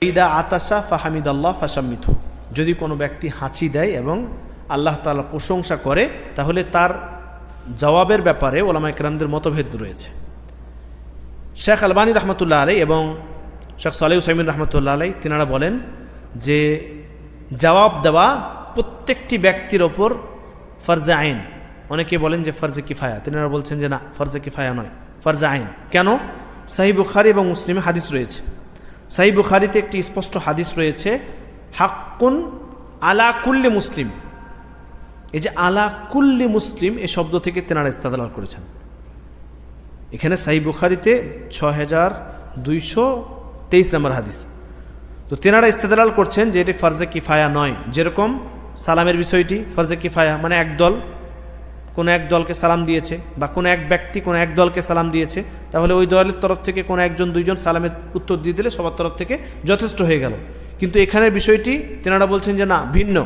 ইদা আতাশা ফাহামিদাল্লাহ ফাশাম্মিতহু, যদি কোনো ব্যক্তি হাঁচি দেয় এবং আল্লাহ তাআলা প্রশংসা করে তাহলে তার জবাবের ব্যাপারে ওলামায়ে কেরামদের মতভেদ রয়েছে। শেখ আলবানী রহমতুল্লাহ আলাইহি এবং শেখ সালেহ উসাইমিন রহমতুল্লাহ আলাইহি তিনারা বলেন যে জবাব দেওয়া প্রত্যেকটি ব্যক্তির ওপর ফরজে আইন। অনেকে বলেন যে ফরজে কিফায়া, তিনারা বলছেন যে না, ফরজে কিফায়া নয়, ফরজে আইন। কেন? সহিহ বুখারী এবং মুসলিমে হাদিস রয়েছে। সহিহ বুখারীতে একটি স্পষ্ট হাদিস রয়েছে, হাক্কুন আলা কুল্লি মুসলিম। এই যে আলা কুল্লি মুসলিম এই শব্দ থেকে তেনারা ইস্তেদলাল করেছেন। এখানে সহিহ বুখারীতে 6223 নম্বর হাদিস। তো তেনারা ইস্তেদলাল করছেন যে এটি ফরজে কিফায়া নয়। যেরকম সালামের বিষয়টি ফরজে কিফায়া, মানে এক দল কোনো এক দলকে সালাম দিয়েছে বা কোনো এক ব্যক্তি কোনো এক দলকে সালাম দিয়েছে, তাহলে ওই দলের তরফ থেকে কোনো একজন দুইজন সালামের উত্তর দিয়ে দিলে সবার তরফ থেকে যথেষ্ট হয়ে গেল। কিন্তু এখানের বিষয়টি তেনারা বলছেন যে না, ভিন্ন।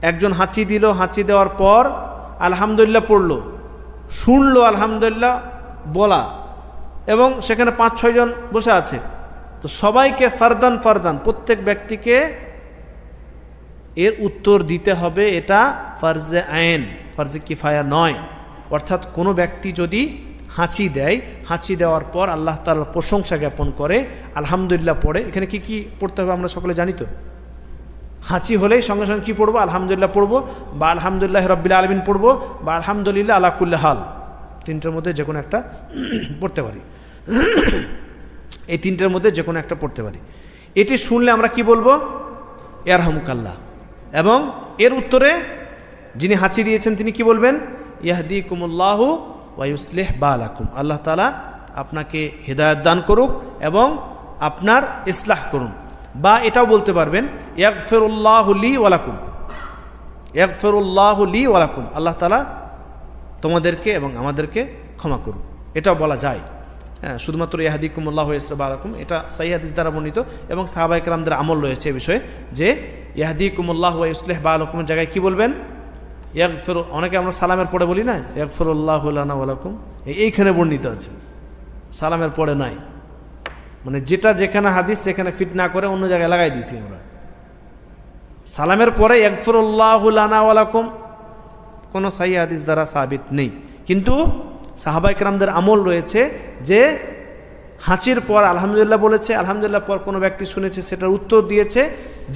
একজন হাঁচি দিল, হাঁচি দেওয়ার পর আলহামদুলিল্লাহ পড়ল, শুনলো আলহামদুলিল্লাহ বলা, এবং সেখানে 5-6 জন বসে আছে, তো সবাইকে ফারদান ফারদান প্রত্যেক ব্যক্তিকে এর উত্তর দিতে হবে। এটা ফরজে আইন, ফরজে কিফায়া নয়। অর্থাৎ কোনো ব্যক্তি যদি হাঁচি দেয়, হাঁচি দেওয়ার পর আল্লাহ তাআলার প্রশংসা জ্ঞাপন করে, আলহামদুলিল্লাহ পড়ে, এখানে কি কি পড়তে হবে আমরা সকলে জানি তো। হাঁচি হলেই সঙ্গে সঙ্গে কী পড়বো? আলহামদুলিল্লাহ পড়বো, বা আলহামদুলিল্লাহ রাব্বিল আলামিন পড়বো, বা আলহামদুলিল্লাহ আলা কুল্লি হাল। তিনটের মধ্যে যে কোনো একটা পড়তে পারি। এই তিনটের মধ্যে যে কোনো একটা পড়তে পারি। এটি শুনলে আমরা কি বলবো? ইয়ারহামুকাল্লাহ। এবং এর উত্তরে যিনি হাঁচি দিয়েছেন তিনি কি বলবেন? ইয়াহদিকুমুল্লাহু ওয়া ইউসলিহ বালাকুম। আল্লাহ তাআলা আপনাকে হেদায়েত দান করুক এবং আপনার ইসলাহ করুন। বা এটাও বলতে পারবেন ইয়াগফিরুল্লাহু লি ওয়া লাকুম, ইয়াগফিরুল্লাহু লি ওয়া লাকুম, আল্লাহ তাআলা তোমাদেরকে এবং আমাদেরকে ক্ষমা করুন। এটাও বলা যায়। হ্যাঁ, শুধুমাত্র ইয়াহদিকুমুল্লাহু ওয়া ইউসলিহ বালাকুম এটা সহিহ হাদিস দ্বারা বর্ণিত, এবং সাহাবায়ে কেরামদের আমল রয়েছে এ বিষয়ে যে ইয়াহদিকুমুল্লাহু ওয়া ইউসলিহ বালাকুমের জায়গায় কি বলবেন? ইয়াগফিরু। অনেকে আমরা সালামের পরে বলি না, ইয়াগফিরুল্লাহু লানা ওয়া লাকুম, এইখানে বর্ণিত আছে, সালামের পরে নাই। মানে যেটা যেখানে হাদিস সেখানে ফিট না করে অন্য জায়গায় লাগাই দিয়েছি আমরা। সালামের পরে ইয়াগফিরুল্লাহু লানা ওয়া লাকুম কোনো সহিহ হাদিস দ্বারা সাবিত নেই। কিন্তু সাহাবায়ে কেরামদের আমল রয়েছে যে হাঁচির পর আলহামদুলিল্লাহ বলেছে, আলহামদুলিল্লাহ পর কোনো ব্যক্তি শুনেছে, সেটার উত্তর দিয়েছে।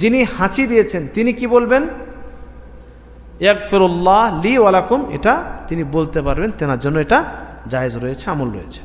যিনি হাঁচি দিয়েছেন তিনি কি বলবেন? ইয়াগফিরুল্লাহ লি ওয়া লাকুম, এটা তিনি বলতে পারবেন, তেনার জন্য এটা জায়েজ রয়েছে, আমল রয়েছে।